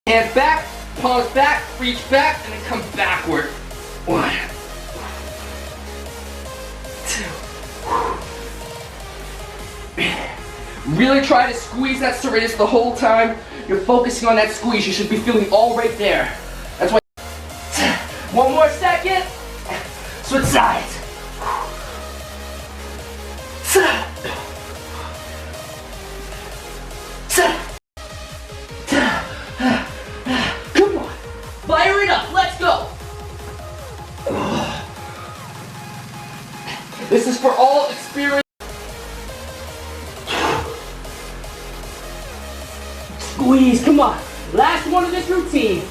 Hands back, palms back, reach back, and then come backward. 1, 2. Really try to squeeze that serratus the whole time. You're focusing on that squeeze. You should be feeling all right there. That's why. 1 more second. Switch sides. Come on, fire it up, let's go. This is for all experience. Squeeze, come on. Last one of this routine.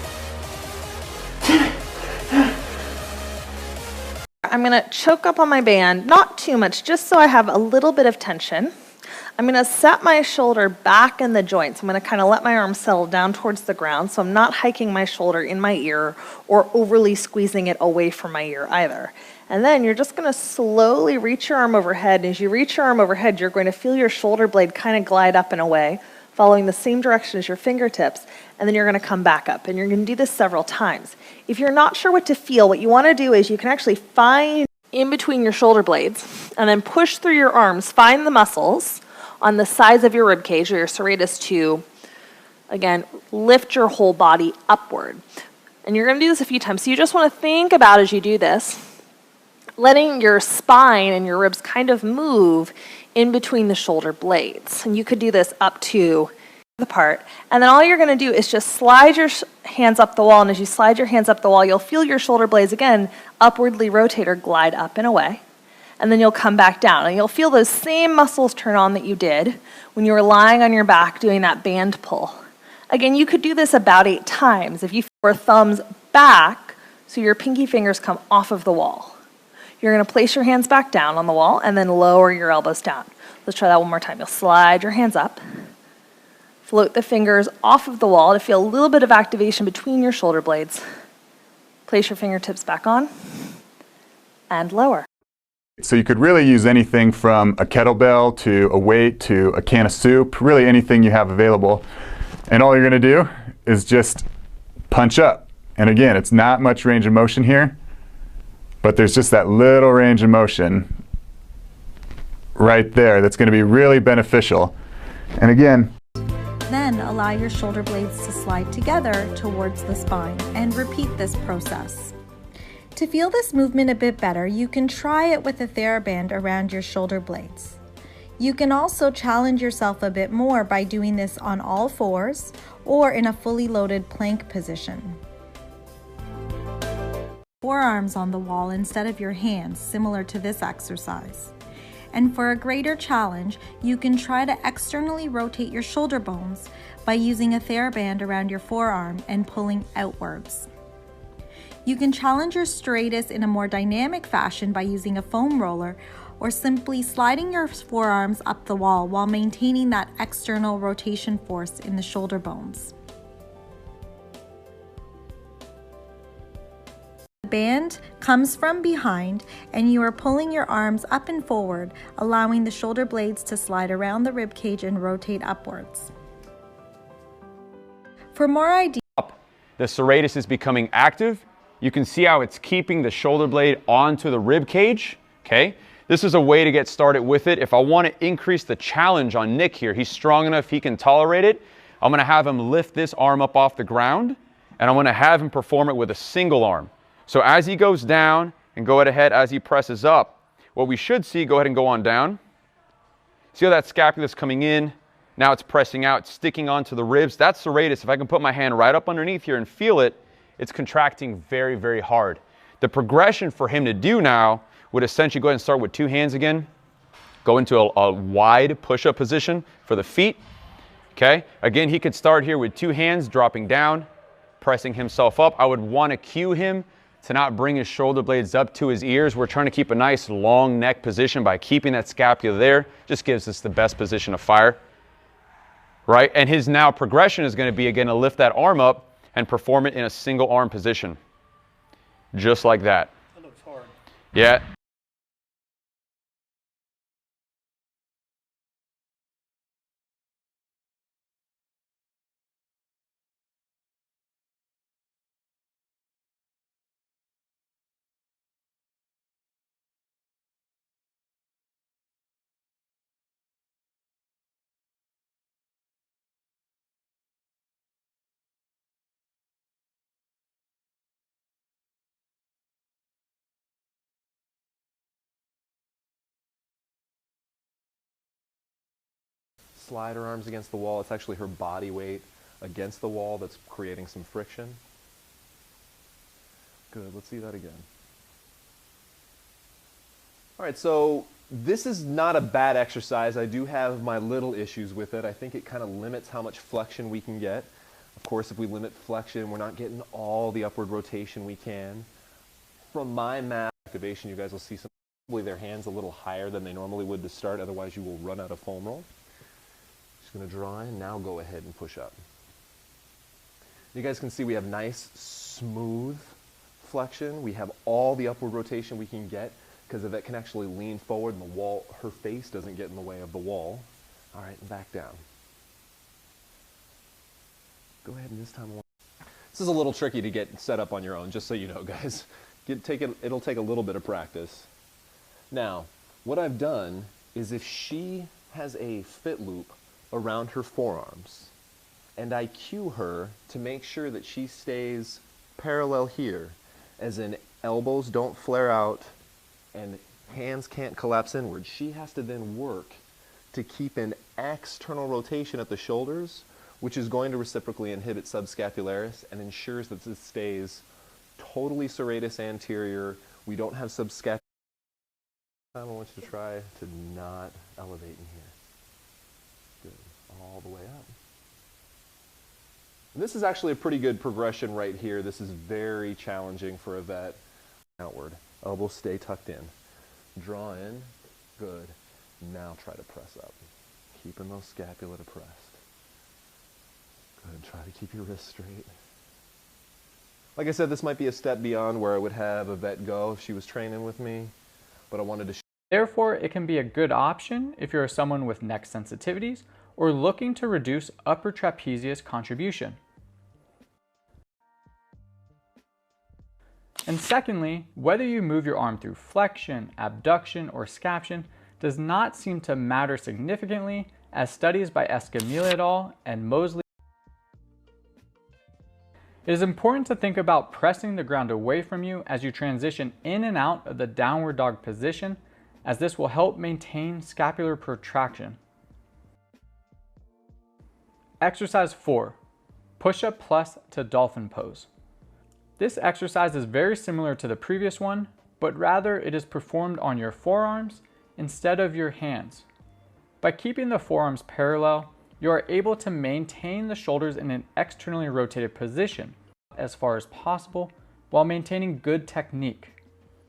I'm gonna choke up on my band, not too much, just so I have a little bit of tension. I'm gonna set my shoulder back in the joints. I'm gonna kind of let my arm settle down towards the ground, so I'm not hiking my shoulder in my ear or overly squeezing it away from my ear either. And then you're just gonna slowly reach your arm overhead. And as you reach your arm overhead, you're going to feel your shoulder blade kind of glide up and away, following the same direction as your fingertips, and then you're gonna come back up. And you're gonna do this several times. If you're not sure what to feel, what you wanna do is you can actually find in between your shoulder blades and then push through your arms, find the muscles on the sides of your rib cage or your serratus to, again, lift your whole body upward. And you're gonna do this a few times. So you just wanna think about as you do this, letting your spine and your ribs kind of move in between the shoulder blades. And you could do this up to the part. And then all you're gonna do is just slide your hands up the wall. And as you slide your hands up the wall, you'll feel your shoulder blades again upwardly rotate or glide up and away. And then you'll come back down. And you'll feel those same muscles turn on that you did when you were lying on your back doing that band pull. Again, you could do this about 8 times. If you feel your thumbs back, so your pinky fingers come off of the wall. You're gonna place your hands back down on the wall and then lower your elbows down. Let's try that one more time. You'll slide your hands up, float the fingers off of the wall to feel a little bit of activation between your shoulder blades. Place your fingertips back on and lower. So you could really use anything from a kettlebell to a weight to a can of soup, really anything you have available. And all you're gonna do is just punch up. And again, it's not much range of motion here, but there's just that little range of motion right there that's gonna be really beneficial. And again, then allow your shoulder blades to slide together towards the spine and repeat this process. To feel this movement a bit better, you can try it with a TheraBand around your shoulder blades. You can also challenge yourself a bit more by doing this on all fours or in a fully loaded plank position. Forearms on the wall instead of your hands, similar to this exercise. And for a greater challenge, you can try to externally rotate your shoulder bones by using a TheraBand around your forearm and pulling outwards. You can challenge your serratus in a more dynamic fashion by using a foam roller or simply sliding your forearms up the wall while maintaining that external rotation force in the shoulder bones. The band comes from behind and you are pulling your arms up and forward, allowing the shoulder blades to slide around the rib cage and rotate upwards. For more ideas, the serratus is becoming active. You can see how it's keeping the shoulder blade onto the rib cage, okay? This is a way to get started with it. If I want to increase the challenge on Nick here, he's strong enough, he can tolerate it. I'm going to have him lift this arm up off the ground, and I'm going to have him perform it with a single arm. So as he goes down and go ahead as he presses up, what we should see, go ahead and go on down. See how that scapula is coming in? Now it's pressing out, sticking onto the ribs. That's serratus. If I can put my hand right up underneath here and feel it, it's contracting very, very hard. The progression for him to do now would essentially go ahead and start with 2 hands again. Go into a wide push-up position for the feet. Okay, again, he could start here with 2 hands, dropping down, pressing himself up. I would want to cue him to not bring his shoulder blades up to his ears. We're trying to keep a nice long neck position by keeping that scapula there. Just gives us the best position to fire. Right, and his now progression is going to be, again, to lift that arm up and perform it in a single arm position. Just like that. That looks hard. Yeah. slide her arms against the wall. It's actually her body weight against the wall that's creating some friction. Good, let's see that again. All right, so this is not a bad exercise. I do have my little issues with it. I think it kind of limits how much flexion we can get. Of course, if we limit flexion, we're not getting all the upward rotation we can. From my math activation, you guys will see probably their hands a little higher than they normally would to start, otherwise you will run out of foam roll. Just going to draw in, now go ahead and push up. You guys can see we have nice, smooth flexion. We have all the upward rotation we can get because Yvette can actually lean forward and the wall, her face doesn't get in the way of the wall. All right, and back down. Go ahead and this time. This is a little tricky to get set up on your own, just so you know, guys. It'll take a little bit of practice. Now, what I've done is if she has a fit loop around her forearms, and I cue her to make sure that she stays parallel here, as in elbows don't flare out and hands can't collapse inward, she has to then work to keep an external rotation at the shoulders, which is going to reciprocally inhibit subscapularis and ensures that this stays totally serratus anterior. We don't have subscapularis. I want you to try to not elevate in here. Good. All the way up. And this is actually a pretty good progression right here. This is very challenging for Yvette. Outward. Elbows stay tucked in. Draw in. Good. Now try to press up. Keeping those scapula depressed. Good. Try to keep your wrists straight. Like I said, this might be a step beyond where I would have Yvette go if she was training with me, but I wanted to Therefore, it can be a good option if you're someone with neck sensitivities or looking to reduce upper trapezius contribution. And secondly, whether you move your arm through flexion, abduction, or scaption does not seem to matter significantly, as studies by Escamilla et al. And Mosley. It is important to think about pressing the ground away from you as you transition in and out of the downward dog position, as this will help maintain scapular protraction. Exercise 4, push-up plus to dolphin pose. This exercise is very similar to the previous one, but rather it is performed on your forearms instead of your hands. By keeping the forearms parallel, you are able to maintain the shoulders in an externally rotated position as far as possible while maintaining good technique.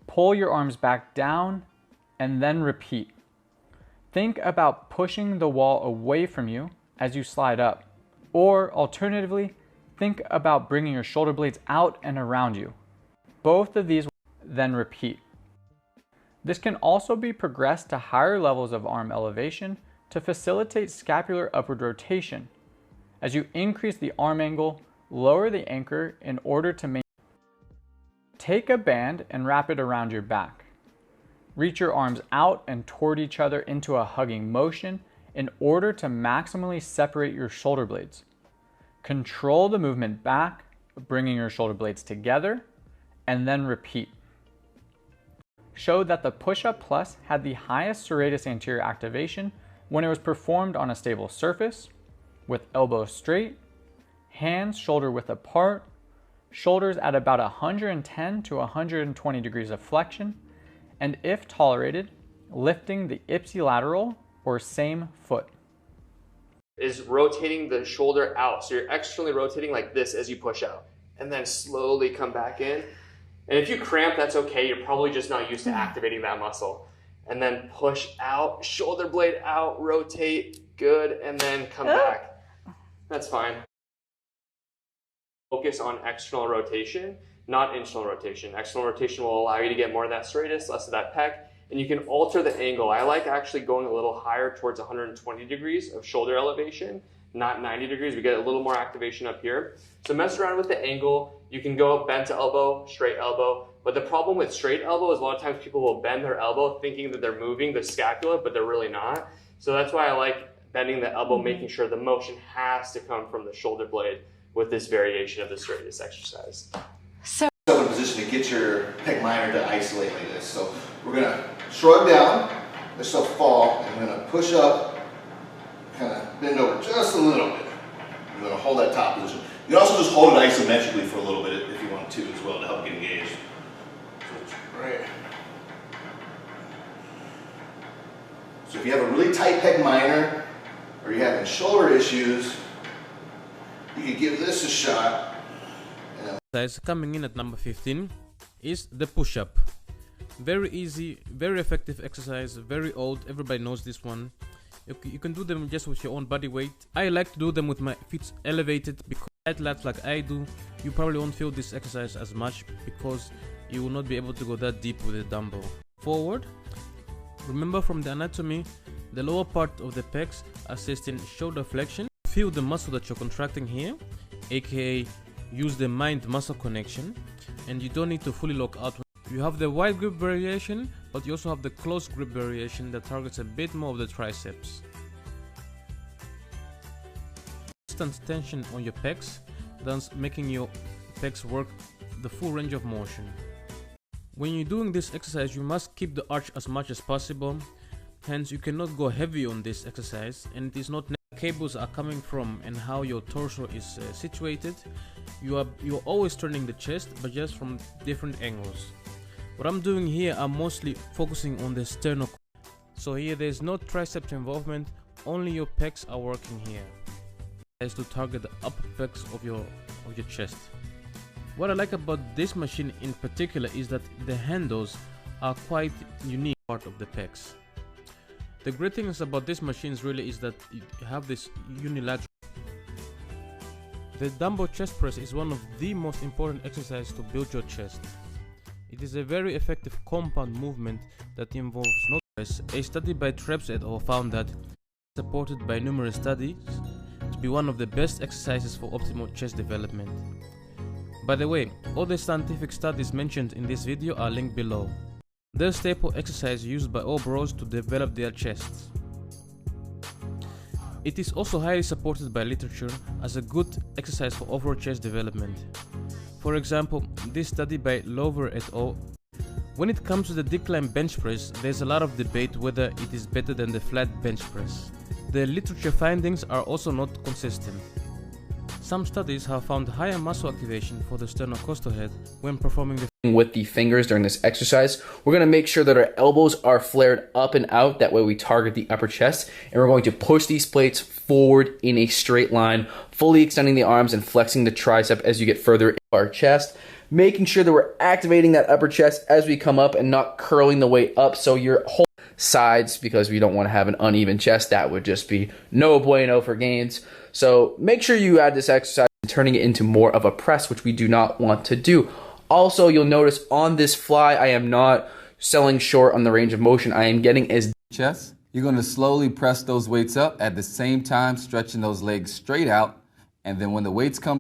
Pull your arms back down and then repeat. Think about pushing the wall away from you as you slide up, or alternatively, think about bringing your shoulder blades out and around you. Both of these, then repeat. This can also be progressed to higher levels of arm elevation to facilitate scapular upward rotation. As you increase the arm angle, lower the anchor in order to maintain. Take a band and wrap it around your back. Reach your arms out and toward each other into a hugging motion in order to maximally separate your shoulder blades. Control the movement back, bringing your shoulder blades together, and then repeat. Show that the push-up plus had the highest serratus anterior activation when it was performed on a stable surface, with elbows straight, hands shoulder width apart, shoulders at about 110 to 120 degrees of flexion, and if tolerated, lifting the ipsilateral or same foot. Is rotating the shoulder out. So you're externally rotating like this as you push out, and then slowly come back in. And if you cramp, that's okay. You're probably just not used to activating that muscle. And then push out, shoulder blade out, rotate, good, and then come back. That's fine. Focus on external rotation, not internal rotation. External rotation will allow you to get more of that serratus, less of that pec, and you can alter the angle. I like actually going a little higher towards 120 degrees of shoulder elevation, not 90 degrees. We get a little more activation up here. So mess around with the angle. You can go bend to elbow, straight elbow. But the problem with straight elbow is a lot of times people will bend their elbow thinking that they're moving the scapula, but they're really not. So that's why I like bending the elbow, making sure the motion has to come from the shoulder blade with this variation of the serratus exercise. So in a position to get your pec minor to isolate like this. So we're going to shrug down, this will fall, and we're going to push up, kind of bend over just a little bit. You're going to hold that top position. You can also just hold it isometrically for a little bit if you want to as well to help get engaged. So it's right. So if you have a really tight pec minor or you're having shoulder issues, you can give this a shot. Coming in at number 15 is the push-up. Very easy, very effective exercise, very old, everybody knows this one. You can do them just with your own body weight. I like to do them with my feet elevated because athletes like I do, you probably won't feel this exercise as much because you will not be able to go that deep with a dumbbell. Forward. Remember from the anatomy, the lower part of the pecs assist in shoulder flexion. Feel the muscle that you're contracting here, aka use the mind-muscle connection, and you don't need to fully lock out. You have the wide grip variation, but you also have the close grip variation that targets a bit more of the triceps. Constant tension on your pecs, thus making your pecs work the full range of motion. When you're doing this exercise, you must keep the arch as much as possible, hence you cannot go heavy on this exercise, and it is not cables are coming from and how your torso is situated. You're always turning the chest, but just from different angles. What I'm doing here, I'm mostly focusing on the sternocleidomastoid. So here there's no triceps involvement, only your pecs are working here. Is to target the upper pecs of your chest. What I like about this machine in particular is that the handles are quite unique part of the pecs. The great things about this machines really is that you have this unilateral. The dumbbell chest press is one of the most important exercises to build your chest. It is a very effective compound movement that involves no stress. A study by Trebs et al. Found that, supported by numerous studies, to be one of the best exercises for optimal chest development. By the way, all the scientific studies mentioned in this video are linked below. The staple exercise used by all bros to develop their chests. It is also highly supported by literature as a good exercise for overall chest development. For example, this study by Lover et al. When it comes to the decline bench press, there's a lot of debate whether it is better than the flat bench press. The literature findings are also not consistent. Some studies have found higher muscle activation for the sternocleidomastoid when performing with the fingers during this exercise. We're going to make sure that our elbows are flared up and out, that way we target the upper chest, and we're going to push these plates forward in a straight line, fully extending the arms and flexing the tricep as you get further into our chest, making sure that we're activating that upper chest as we come up and not curling the weight up so your whole sides, because we don't want to have an uneven chest. That would just be no bueno for gains. So make sure you add this exercise, turning it into more of a press, which we do not want to do. Also, you'll notice on this fly, I am not selling short on the range of motion. I am getting as chest. You're going to slowly press those weights up at the same time, stretching those legs straight out. And then when the weights come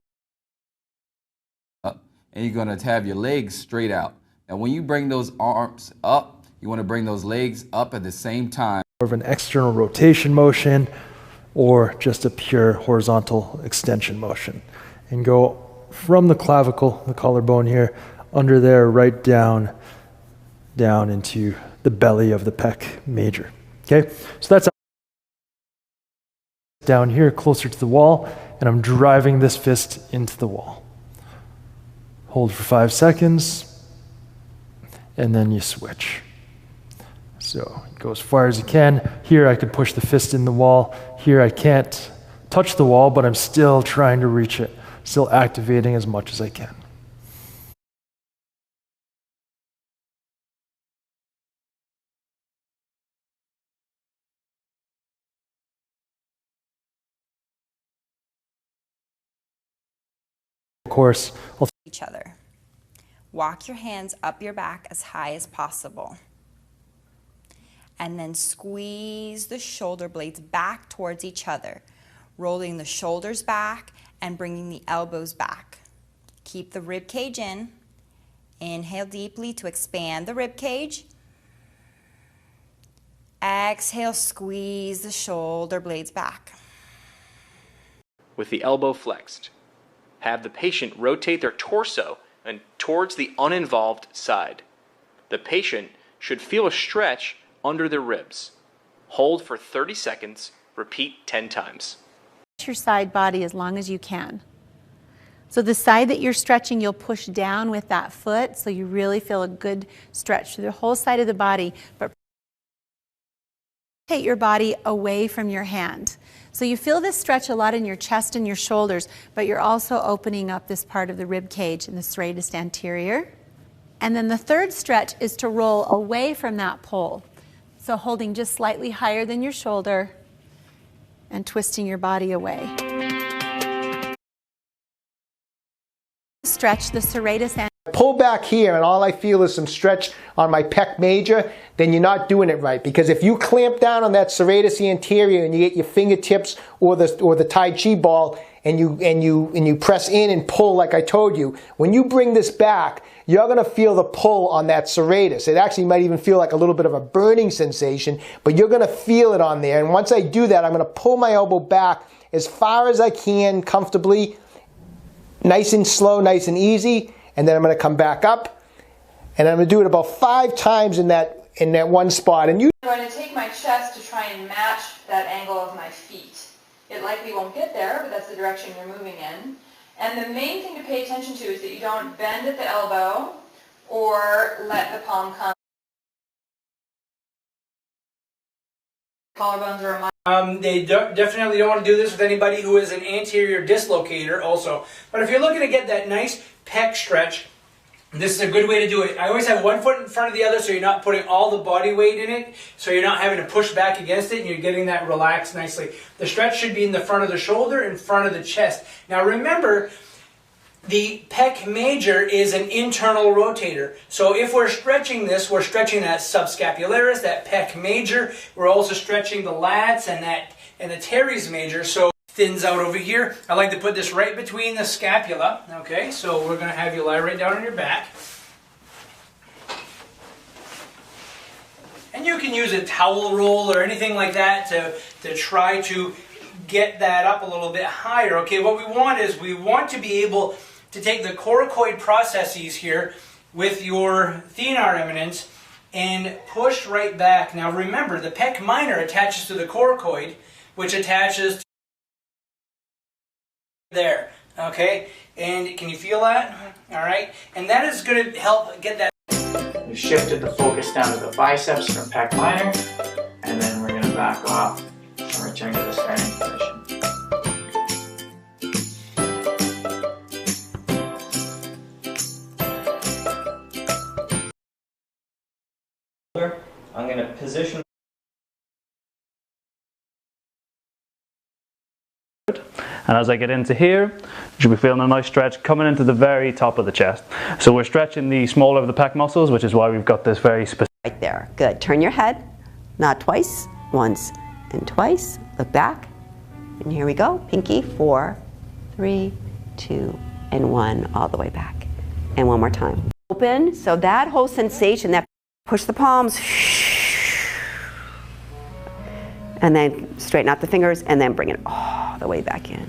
up, and you're going to have your legs straight out. Now, when you bring those arms up, you want to bring those legs up at the same time. More of an external rotation motion or just a pure horizontal extension motion. And go from the clavicle, the collarbone here, under there, right down into the belly of the pec major. Okay, so that's down here closer to the wall, and I'm driving this fist into the wall. Hold for 5 seconds, and then you switch. So go as far as you can. Here I can push the fist in the wall. Here I can't touch the wall, but I'm still trying to reach it. Still activating as much as I can. Of course, I'll each other. Walk your hands up your back as high as possible. And then squeeze the shoulder blades back towards each other, rolling the shoulders back and bringing the elbows back. Keep the rib cage in. Inhale deeply to expand the rib cage. Exhale, squeeze the shoulder blades back. With the elbow flexed, have the patient rotate their torso and towards the uninvolved side. The patient should feel a stretch under their ribs. Hold for 30 seconds Repeat 10 times. Your side body as long as you can. So the side that you're stretching, you'll push down with that foot so you really feel a good stretch through the whole side of the body, but rotate your body away from your hand. So you feel this stretch a lot in your chest and your shoulders, but you're also opening up this part of the rib cage in the serratus anterior. And then the third stretch is to roll away from that pole. So holding just slightly higher than your shoulder and twisting your body away. Stretch the serratus anterior. Pull back here and all I feel is some stretch on my pec major, then you're not doing it right. Because if you clamp down on that serratus anterior and you get your fingertips or the Tai Chi ball and you press in and pull like I told you, when you bring this back, you're going to feel the pull on that serratus. It actually might even feel like a little bit of a burning sensation, but you're going to feel it on there. And once I do that, I'm going to pull my elbow back as far as I can comfortably, nice and slow, nice and easy. And then I'm going to come back up, and I'm going to do it about 5 times in that one spot. And I'm going to take my chest to try and match that angle of my feet. It likely won't get there, but that's the direction you're moving in. And the main thing to pay attention to is that you don't bend at the elbow or let the palm come. Collarbones are a mile. They definitely don't want to do this with anybody who is an anterior dislocator also. But if you're looking to get that nice pec stretch, this is a good way to do it. I always have one foot in front of the other so you're not putting all the body weight in it, so you're not having to push back against it and you're getting that relaxed nicely. The stretch should be in the front of the shoulder, in front of the chest. Now remember, the pec major is an internal rotator. So if we're stretching this, we're stretching that subscapularis, that pec major. We're also stretching the lats and the teres major. So thins out over here. I like to put this right between the scapula. Okay, so we're going to have you lie right down on your back. And you can use a towel roll or anything like that to try to get that up a little bit higher. Okay, what we want is we want to be able to take the coracoid processes here with your thenar eminence and push right back. Now remember, the pec minor attaches to the coracoid, which attaches to there. Okay, and can you feel that? All right, and that is going to help get that. We shifted the focus down to the biceps from pec minor, and then we're going to back off and return to the starting position. I'm going to position. And as I get into here, you should be feeling a nice stretch coming into the very top of the chest. So we're stretching the smaller of the pec muscles, which is why we've got this very specific. Right there. Good. Turn your head. Not twice. Once and twice. Look back. And here we go. Pinky. 4, 3, 2, and 1. All the way back. And one more time. Open. So that whole sensation, that push the palms. And then straighten out the fingers and then bring it all the way back in.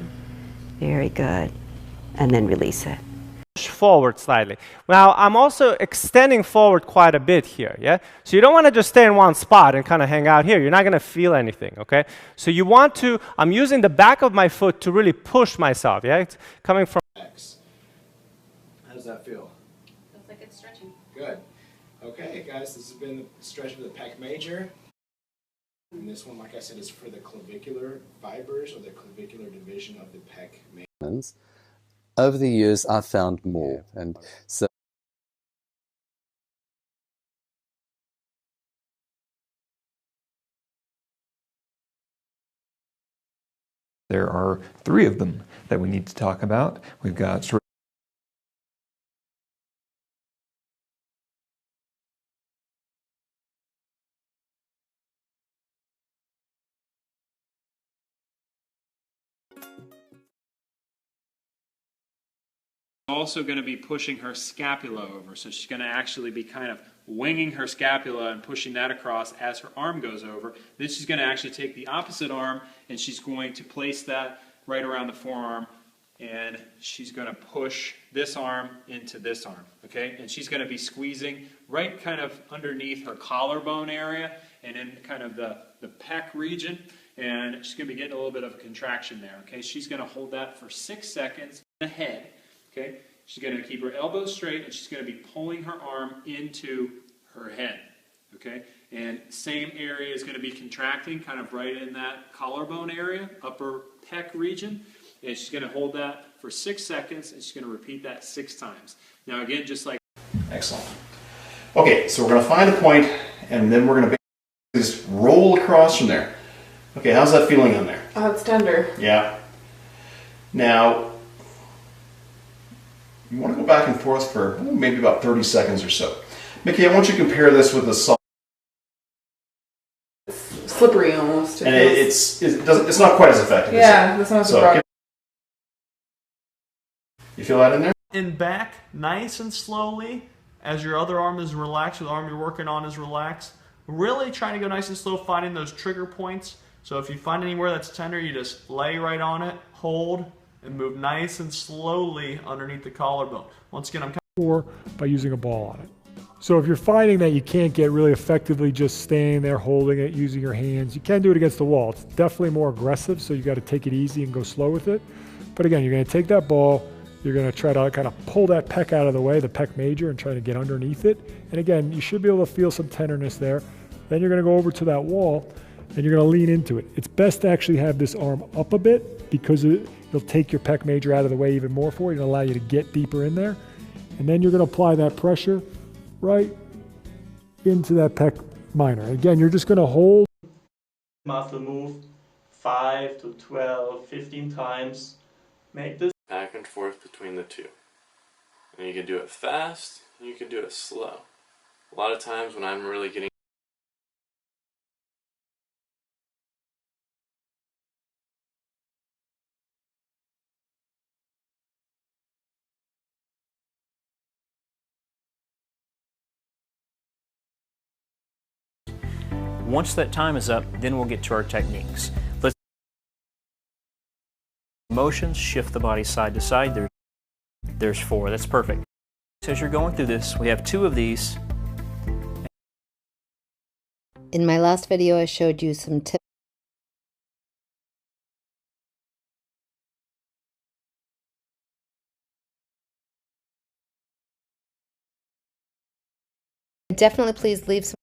Very good. And then release it. Push forward slightly. Now I'm also extending forward quite a bit here, yeah? So you don't want to just stay in one spot and kind of hang out here. You're not going to feel anything, okay? So you want to, I'm using the back of my foot to really push myself, yeah? It's coming from X. How does that feel? Feels like it's stretching. Good. Okay, guys, this has been the stretch of the pec major. And this one, like I said, is for the clavicular fibers or the clavicular division of the pec major. Over the years, I've found more, and so there are 3 of them that we need to talk about. We've got also going to be pushing her scapula over. So she's going to actually be kind of winging her scapula and pushing that across as her arm goes over. Then she's going to actually take the opposite arm and she's going to place that right around the forearm, and she's going to push this arm into this arm, okay? And she's going to be squeezing right kind of underneath her collarbone area and in kind of the pec region. and she's going to be getting a little bit of a contraction there. Okay, she's going to hold that for 6 seconds in the head. Okay, she's going to keep her elbows straight, and she's going to be pulling her arm into her head. Okay, and same area is going to be contracting, kind of right in that collarbone area, upper pec region. And she's going to hold that for 6 seconds, and she's going to repeat that 6 times. Now again, just like... Excellent. Okay, so we're going to find a point, and then we're going to just roll across from there. Okay, how's that feeling on there? Oh, it's tender. Yeah. Now, you want to go back and forth for maybe about 30 seconds or so. Mickey, I want you to compare this with the salt. It's slippery almost. And it's not quite as effective. Yeah, that's not the problem. You feel that in there? And back, nice and slowly, as your other arm is relaxed, the arm you're working on is relaxed. Really trying to go nice and slow, finding those trigger points. So if you find anywhere that's tender, you just lay right on it, hold, and move nice and slowly underneath the collarbone. Once again, or by using a ball on it. So if you're finding that you can't get really effectively just staying there, holding it, using your hands, you can do it against the wall. It's definitely more aggressive, so you got to take it easy and go slow with it. But again, you're going to take that ball, you're going to try to kind of pull that pec out of the way, the pec major, and try to get underneath it. And again, you should be able to feel some tenderness there. Then you're going to go over to that wall, and you're going to lean into it. It's best to actually have this arm up a bit because it'll take your pec major out of the way even more for you and allow you to get deeper in there. And then you're going to apply that pressure right into that pec minor. Again, you're just going to hold. Muscle move 5 to 12, 15 times. Make this back and forth between the two. And you can do it fast, and you can do it slow. A lot of times when I'm really getting Once that time is up, then we'll get to our techniques. Let's motions, shift the body side to side. There's 4. That's perfect. So as you're going through this, we have 2 of these. In my last video, I showed you some tips. Definitely please leave some